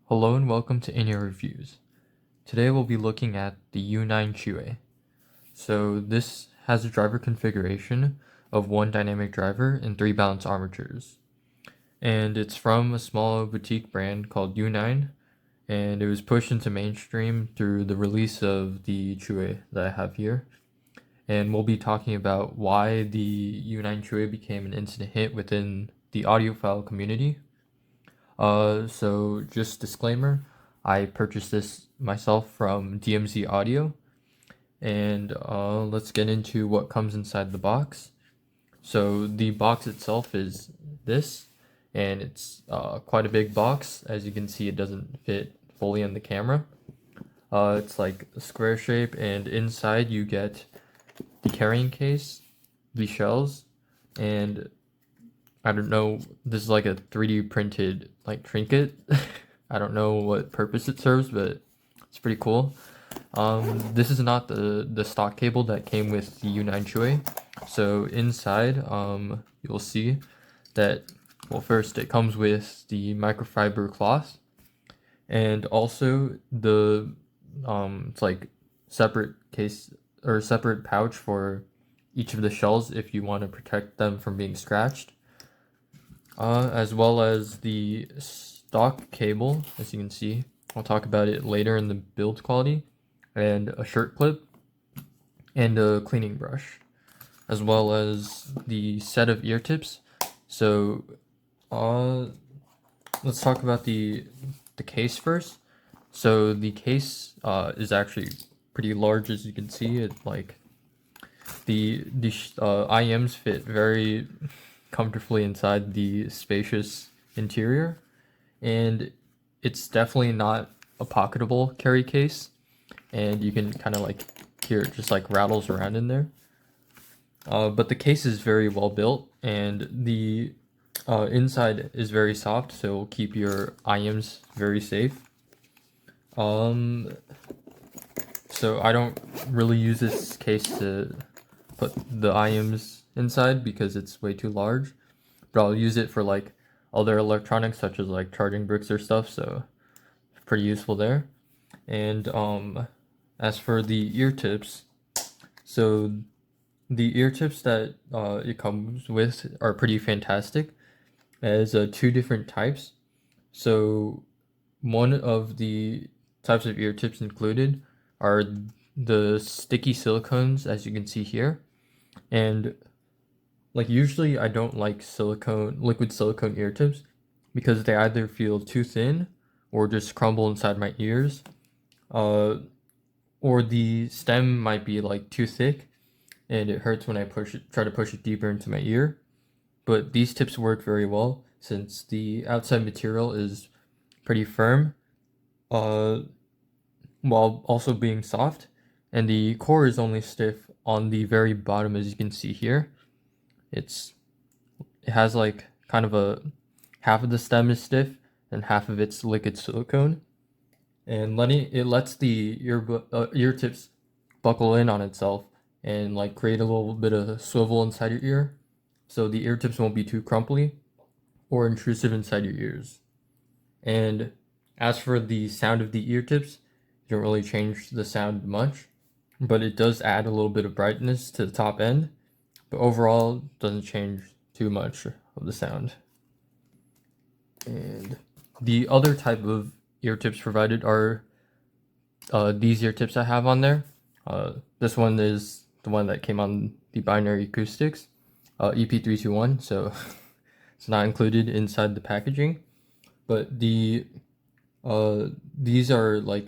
Hello and welcome to InEarReviews. Today we'll be looking at the Yu9 Que. So this has a driver configuration of one dynamic driver and three balanced armatures. And it's from a small boutique brand called Yu9, and it was pushed into mainstream through the release of the Que that I have here. And we'll be talking about why the Yu9 Que became an instant hit within the audiophile community. So just disclaimer, I purchased this myself from DMZ Audio, and let's get into what comes inside the box. So the box itself is this, and it's quite a big box. As you can see, it doesn't fit fully in the camera. It's like a square shape, and inside you get the carrying case, the shells, and I don't know, this is like a 3D printed like trinket. I don't know what purpose it serves, but it's pretty cool. This is not the stock cable that came with the Yu9 Que. So inside, you'll see that, well, first it comes with the microfiber cloth, and also the it's like separate case or separate pouch for each of the shells if you want to protect them from being scratched. As well as the stock cable, as you can see. I'll talk about it later in the build quality, and a shirt clip, and a cleaning brush, as well as the set of ear tips. So, let's talk about the case first. So the case is actually pretty large, as you can see. It like the iems fit very comfortably inside the spacious interior, and it's definitely not a pocketable carry case, and you can kind of like hear it just like rattles around in there. But the case is very well built, and the inside is very soft, so it'll keep your iems very safe. So I don't really use this case to put the iems inside because it's way too large, but I'll use it for like other electronics such as like charging bricks or stuff, so it's pretty useful there. And as for the ear tips, so the ear tips that it comes with are pretty fantastic. It has two different types. So one of the types of ear tips included are the sticky silicones, as you can see here. And like usually I don't like liquid silicone ear tips because they either feel too thin or just crumble inside my ears. Or the stem might be like too thick and it hurts when I try to push it deeper into my ear. But these tips work very well since the outside material is pretty firm, while also being soft, and the core is only stiff on the very bottom, as you can see here. It has like kind of a half of the stem is stiff and half of it's liquid silicone, and it lets the ear tips buckle in on itself and like create a little bit of swivel inside your ear, so the ear tips won't be too crumply or intrusive inside your ears. And as for the sound of the ear tips, you don't really change the sound much, but it does add a little bit of brightness to the top end, but overall doesn't change too much of the sound. And the other type of ear tips provided are these ear tips I have on there. This one is the one that came on the binary acoustics, EP321, so it's not included inside the packaging. But these are like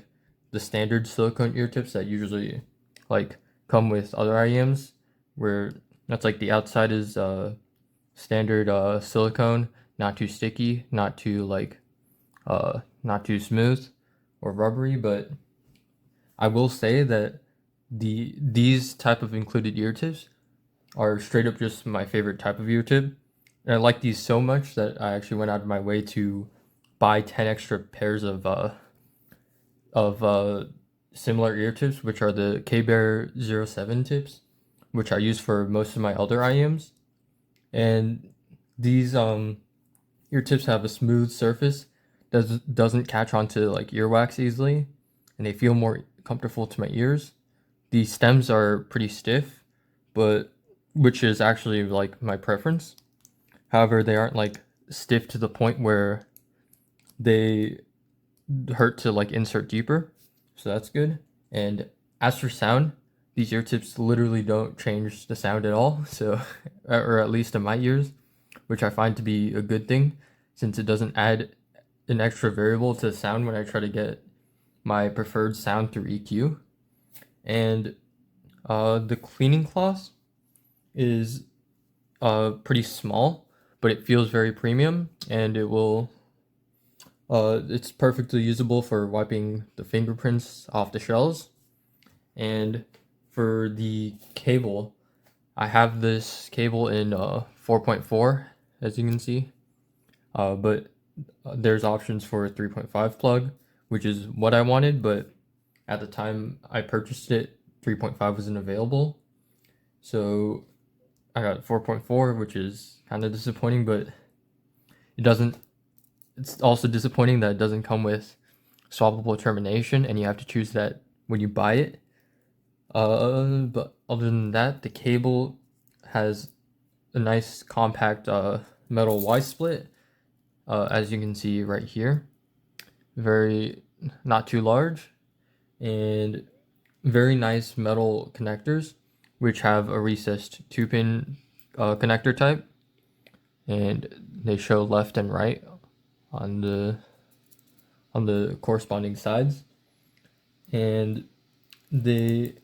the standard silicone ear tips that usually like come with other iems, where that's like the outside is standard silicone, not too sticky, not too smooth or rubbery. But I will say that these type of included ear tips are straight up just my favorite type of ear tip, and I like these so much that I actually went out of my way to buy 10 extra pairs of similar ear tips, which are the K-Bear 07 tips, which I use for most of my other iems. And these ear tips have a smooth surface doesn't catch onto like earwax easily, and they feel more comfortable to my ears. The stems are pretty stiff, but which is actually like my preference. However, they aren't like stiff to the point where they hurt to like insert deeper, so that's good. And as for sound, these ear tips literally don't change the sound at all, so or at least in my ears, which I find to be a good thing since it doesn't add an extra variable to the sound when I try to get my preferred sound through EQ. And the cleaning cloth is pretty small, but it feels very premium, and it's perfectly usable for wiping the fingerprints off the shells. And for the cable, I have this cable in 4.4, as you can see, but there's options for a 3.5 plug, which is what I wanted, but at the time I purchased it, 3.5 wasn't available. So I got 4.4, which is kind of disappointing, but it's also disappointing that it doesn't come with swappable termination, and you have to choose that when you buy it. But other than that, the cable has a nice compact metal Y split, as you can see right here. Very not too large, and very nice metal connectors, which have a recessed 2-pin connector type, and they show left and right on the corresponding sides. And the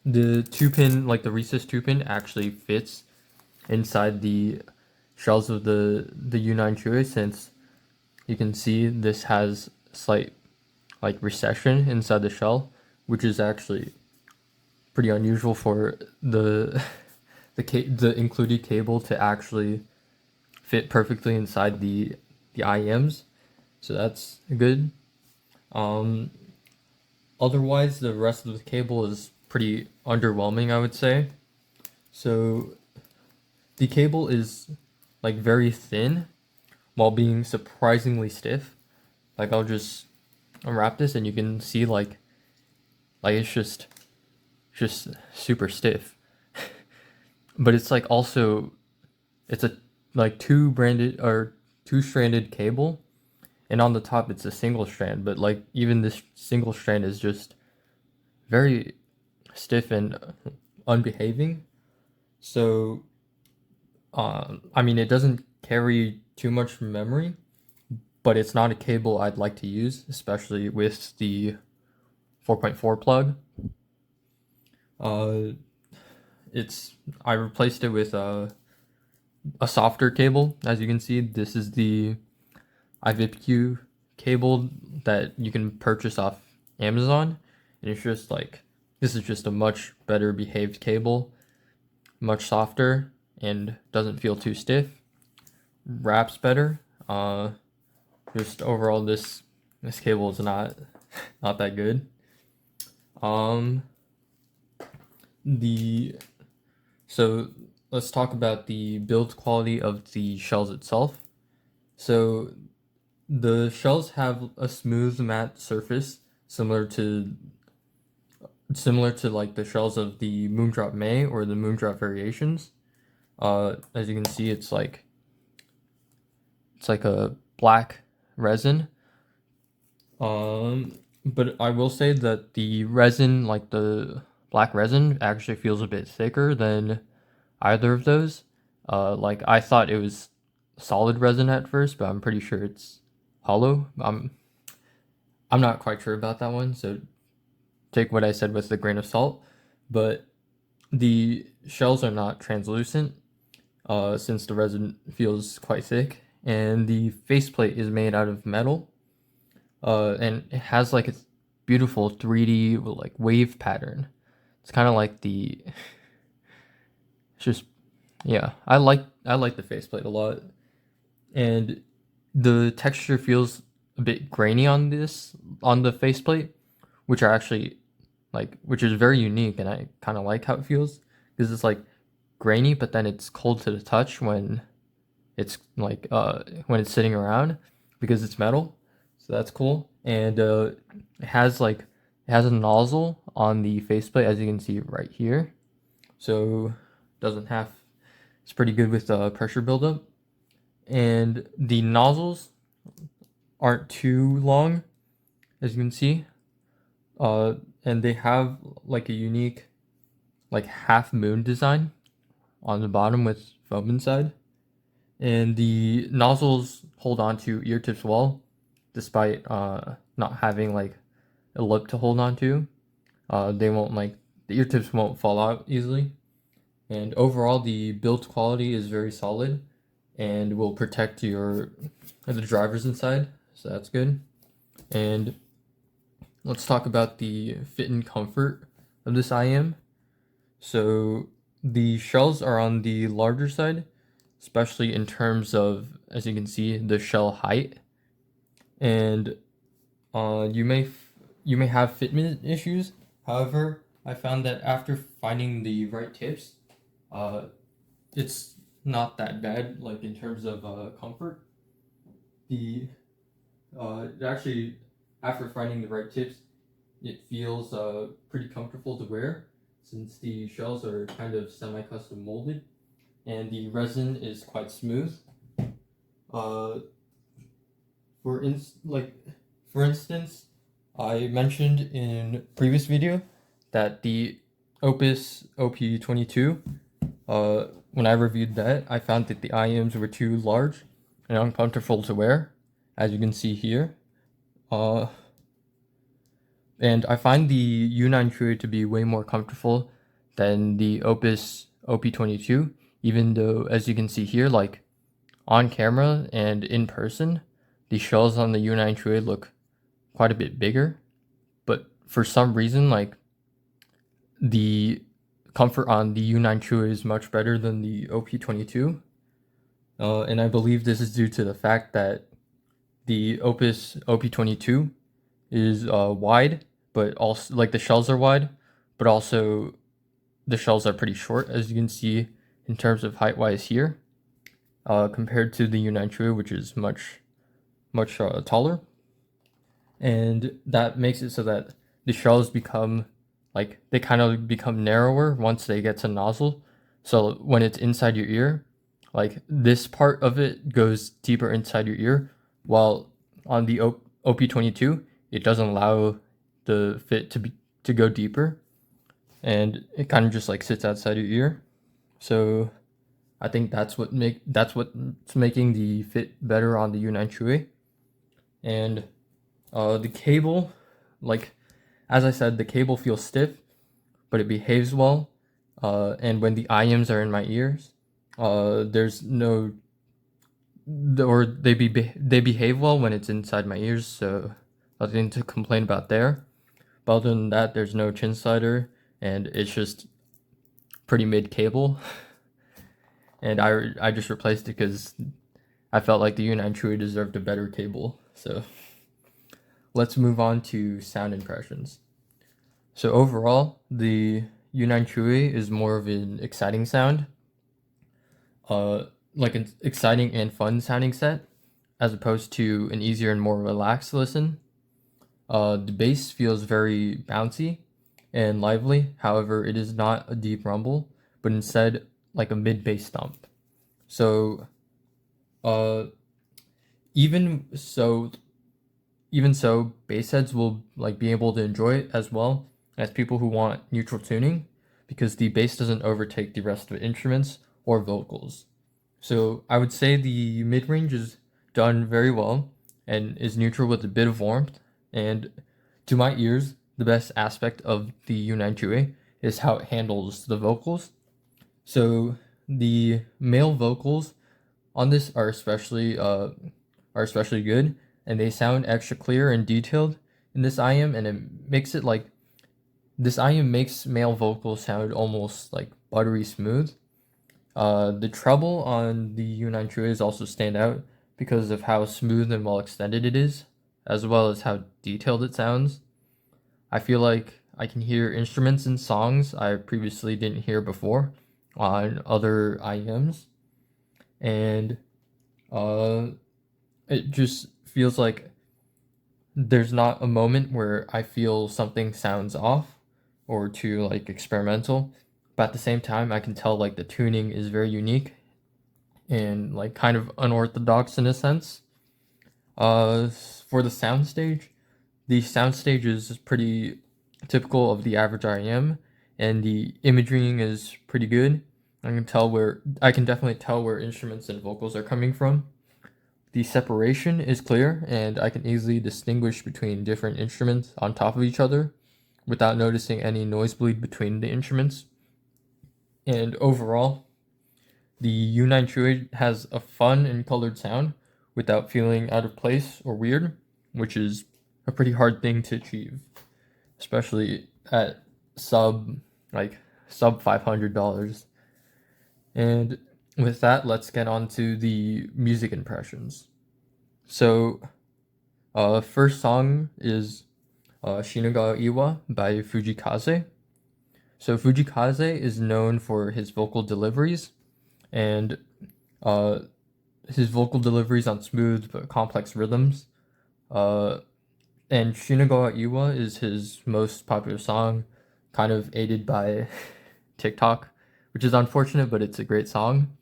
2-pin, like the recessed 2-pin, actually fits inside the shells of the Yu9 Que, since you can see this has slight like recession inside the shell, which is actually pretty unusual for the the included cable to actually fit perfectly inside the iems, so that's good. Otherwise, the rest of the cable is pretty underwhelming, I would say. So the cable is like very thin while being surprisingly stiff. Like I'll just unwrap this and you can see like it's just super stiff. But it's like also it's a like two-stranded cable, and on the top it's a single strand, but like even this single strand is just very stiff and unbehaving. So I mean, it doesn't carry too much memory, but it's not a cable I'd like to use, especially with the 4.4 plug. I replaced it with a softer cable. As you can see, this is the iVipQ cable that you can purchase off Amazon, and it's just like, this is just a much better behaved cable, much softer, and doesn't feel too stiff, wraps better. Just overall, this cable is not that good. So let's talk about the build quality of the shells itself. So the shells have a smooth matte surface, similar to like the shells of the Moondrop May or the Moondrop variations. As you can see, it's like a black resin. But I will say that the resin, like the black resin, actually feels a bit thicker than either of those. Like I thought it was solid resin at first, but I'm pretty sure it's hollow. I'm not quite sure about that one, so take what I said with a grain of salt. But the shells are not translucent, since the resin feels quite thick, and the faceplate is made out of metal, and it has like a beautiful 3D like wave pattern. It's kind of like it's just, yeah, I like the faceplate a lot, and the texture feels a bit grainy on the faceplate, which is very unique, and I kind of like how it feels, because it's like grainy, but then it's cold to the touch when it's like when it's sitting around, because it's metal. So that's cool. And it has a nozzle on the faceplate, as you can see right here. So doesn't have it's pretty good with pressure buildup. And the nozzles aren't too long, as you can see. And they have like a unique like half moon design on the bottom with foam inside. And the nozzles hold on to ear tips well, despite not having like a lip to hold on to. They won't the ear tips won't fall out easily. And overall, the build quality is very solid and will protect the drivers inside, so that's good. And let's talk about the fit and comfort of this IM. So the shells are on the larger side, especially in terms of, as you can see, the shell height. And you may have fitment issues. However, I found that after finding the right tips, it's not that bad, like in terms of comfort. Actually, after finding the right tips, it feels pretty comfortable to wear since the shells are kind of semi-custom molded and the resin is quite smooth. Uh, for instance, I mentioned in previous video that the Opus OP22, when I reviewed that, I found that the iems were too large and uncomfortable to wear, as you can see here. And I find the Yu9 Que to be way more comfortable than the Opus OP22, even though, as you can see here, like on camera and in person, the shells on the Yu9 Que look quite a bit bigger. But for some reason, like the comfort on the Yu9 Que is much better than the OP22. And I believe this is due to the fact that the Opus OP22 is wide, but also like the shells are wide, but also the shells are pretty short, as you can see in terms of height wise here, compared to the Yu9 Que, which is much taller. And that makes it so that the shells become they kind of become narrower once they get to nozzle. So when it's inside your ear, like this part of it goes deeper inside your ear, while on the OP22 it doesn't allow the fit to go deeper, and it kind of just like sits outside your ear. So I think that's what's making the fit better on the Yu9 Que. And the cable, like as I said, the cable feels stiff, but it behaves well. And when the iems are in my ears, there's no, or they behave well when it's inside my ears, so nothing to complain about there. But other than that, there's no chin slider, and it's just pretty mid cable. And I just replaced it because I felt like the Yu9 Que deserved a better cable. So let's move on to sound impressions. So overall, the Yu9 Que is more of an exciting sound, like an exciting and fun sounding set, as opposed to an easier and more relaxed listen. The bass feels very bouncy and lively. However, it is not a deep rumble, but instead like a mid bass thump. So, even so, bass heads will like be able to enjoy it as well as people who want neutral tuning, because the bass doesn't overtake the rest of the instruments or vocals. So I would say the mid-range is done very well and is neutral with a bit of warmth. And to my ears, the best aspect of the Yu9 Que is how it handles the vocals. So the male vocals on this are especially good, and they sound extra clear and detailed in this IM, and it makes it like this IM makes male vocals sound almost like buttery smooth. The treble on the Yu9 Que is also stand out because of how smooth and well extended it is, as well as how detailed it sounds. I feel like I can hear instruments in songs I previously didn't hear before on other IEMs, and it just feels like there's not a moment where I feel something sounds off or too like experimental, but at the same time I can tell like the tuning is very unique and like kind of unorthodox in a sense. For the soundstage is pretty typical of the average IEM, and the imaging is pretty good. I can definitely tell where instruments and vocals are coming from. The separation is clear, and I can easily distinguish between different instruments on top of each other without noticing any noise bleed between the instruments. And overall, the Yu9 Que has a fun and colored sound without feeling out of place or weird, which is a pretty hard thing to achieve, especially at sub like sub $500. And with that, let's get on to the music impressions. So, first song is Shinoga Iwa by Fujikaze. So Fujikaze is known for his vocal deliveries, and uh, his vocal deliveries on smooth but complex rhythms. And Shinagawa Iwa is his most popular song, kind of aided by TikTok, which is unfortunate, but it's a great song.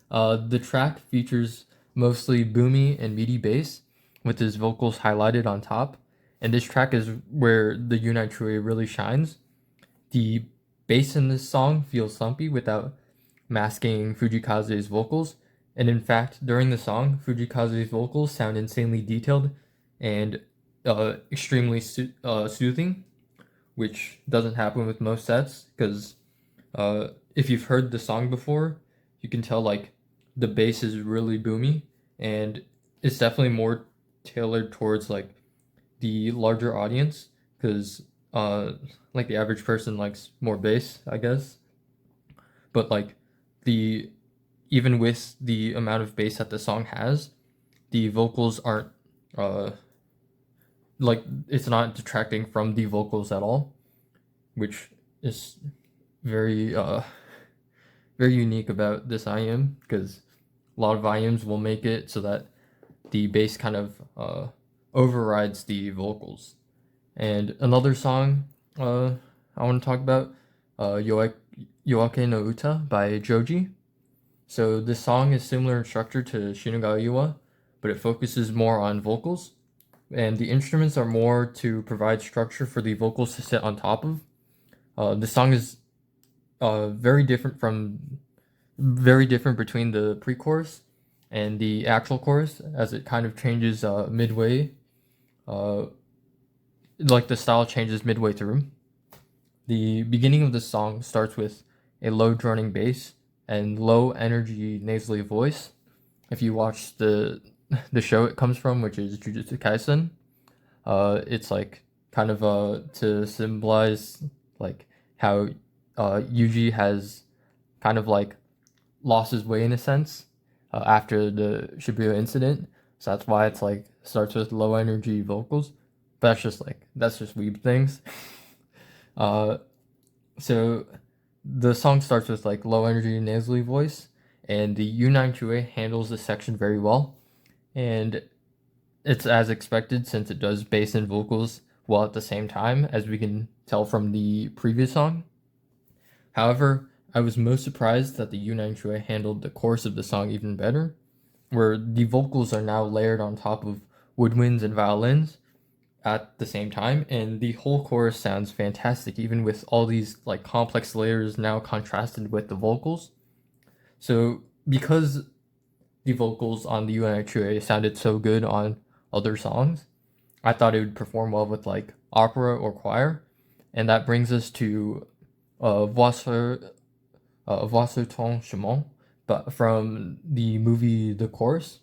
The track features mostly boomy and meaty bass, with his vocals highlighted on top. And this track is where the Yu9 Que really shines. The bass in this song feels thumpy without masking Fujikaze's vocals. And in fact, during the song, Fujikaze's vocals sound insanely detailed and extremely soothing, which doesn't happen with most sets, because if you've heard the song before, you can tell like the bass is really boomy, and it's definitely more tailored towards like the larger audience, because like the average person likes more bass, I guess. But like the even with the amount of bass that the song has, the vocals aren't uh like it's not detracting from the vocals at all, which is very very unique about this IEM, because a lot of IEMs will make it so that the bass kind of overrides the vocals. And another song I want to talk about, Yoake no Uta by Joji. So this song is similar in structure to Shinagawa Iwa, but it focuses more on vocals, and the instruments are more to provide structure for the vocals to sit on top of. The song is very different between the pre-chorus and the actual chorus, as it kind of changes midway. Like the style changes midway through. The beginning of the song starts with a low droning bass and low energy nasally voice. If you watch the show it comes from, which is Jujutsu Kaisen, it's like kind of to symbolize like how Yuji has kind of like lost his way in a sense after the Shibuya incident. So that's why it's like starts with low energy vocals. But that's just weeb things. So the song starts with like low energy nasally voice, and the Yu9 Que handles this section very well, and it's as expected since it does bass and vocals well at the same time, as we can tell from the previous song. However, I was most surprised that the Yu9 Que handled the chorus of the song even better, where the vocals are now layered on top of woodwinds and violins at the same time, and the whole chorus sounds fantastic, even with all these like complex layers now contrasted with the vocals. So because the vocals on the Yu9 Que sounded so good on other songs, I thought it would perform well with like opera or choir. And that brings us to Voici ton chemin, but from the movie The Chorus.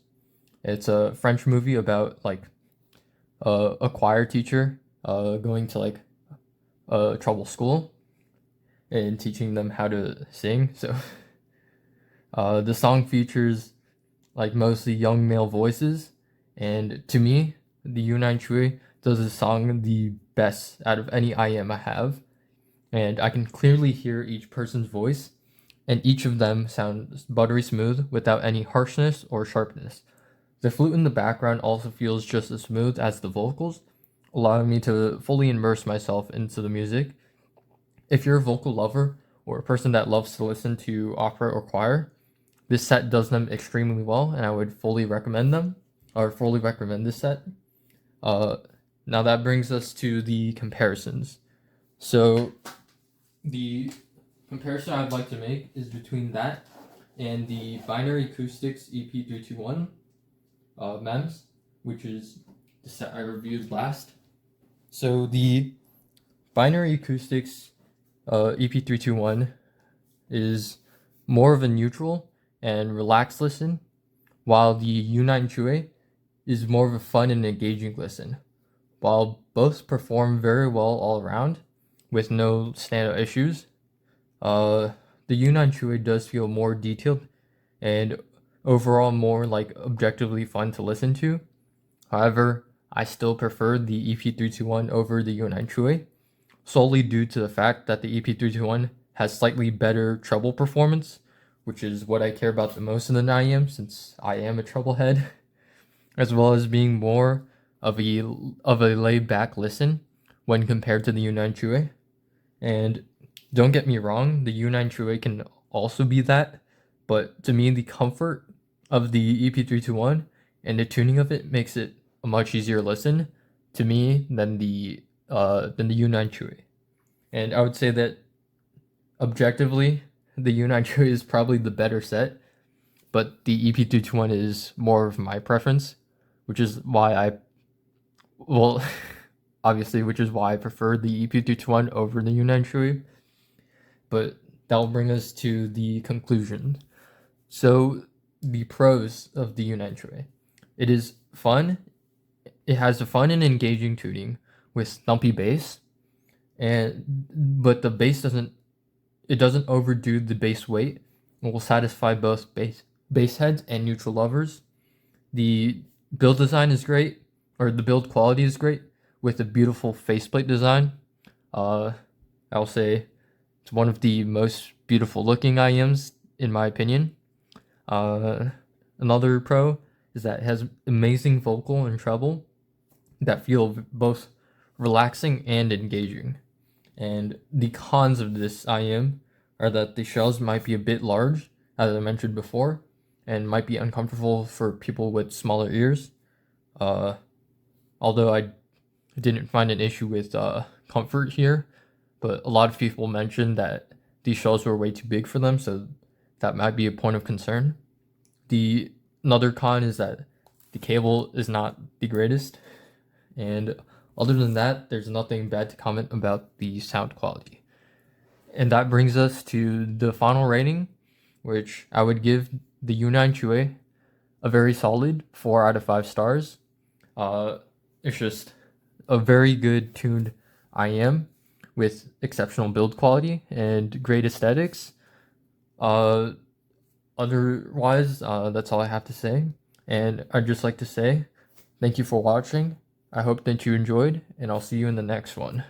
It's a French movie about like a choir teacher going to like a trouble school and teaching them how to sing. So the song features like mostly young male voices, and to me, the Yu9 Que does this song the best out of any IEM I have, and I can clearly hear each person's voice, and each of them sounds buttery smooth without any harshness or sharpness. The flute in the background also feels just as smooth as the vocals, allowing me to fully immerse myself into the music. If you're a vocal lover or a person that loves to listen to opera or choir, this set does them extremely well, and I would fully recommend this set. Now that brings us to the comparisons. So the comparison I'd like to make is between that and the Binary Acoustics EP321 MEMS, which is the set I reviewed last. So the Binary Acoustics EP321 is more of a neutral and relaxed listen, while the Yu9 Que is more of a fun and engaging listen. While both perform very well all around, with no standout issues, the Yu9 Que does feel more detailed and overall more like objectively fun to listen to. However, I still prefer the EP321 over the Yu9 Que, solely due to the fact that the EP321 has slightly better treble performance, which is what I care about the most in the iems, since I am a treble head, as well as being more of a laid-back listen when compared to the Yu9 Que. And don't get me wrong, the Yu9 Que can also be that, but to me, the comfort of the EP321 and the tuning of it makes it a much easier listen to me than the Yu9 Que. And I would say that objectively, the Yu9 Que is probably the better set, but the EP321 is more of my preference, which is why which is why I prefer the EP321 over the Yu9 Que. But that'll bring us to the conclusion. So the pros of the Yu9 Que. It is fun. It has a fun and engaging tuning with thumpy bass, but the bass doesn't overdo the bass weight and will satisfy both bass heads and neutral lovers. The build design is great, or the build quality is great, with a beautiful faceplate design. I'll say it's one of the most beautiful looking iems in my opinion. Another pro is that it has amazing vocal and treble that feel both relaxing and engaging. And the cons of this iem are that the shells might be a bit large, as I mentioned before, and might be uncomfortable for people with smaller ears. Although I didn't find an issue with comfort here, but a lot of people mentioned that these shells were way too big for them, so that might be a point of concern. Another con is that the cable is not the greatest, and other than that, there's nothing bad to comment about the sound quality. And that brings us to the final rating, which I would give the Yu9 Que a very solid 4 out of 5 stars. It's just a very good tuned IM with exceptional build quality and great aesthetics. Otherwise, that's all I have to say. And I'd just like to say thank you for watching. I hope that you enjoyed, and I'll see you in the next one.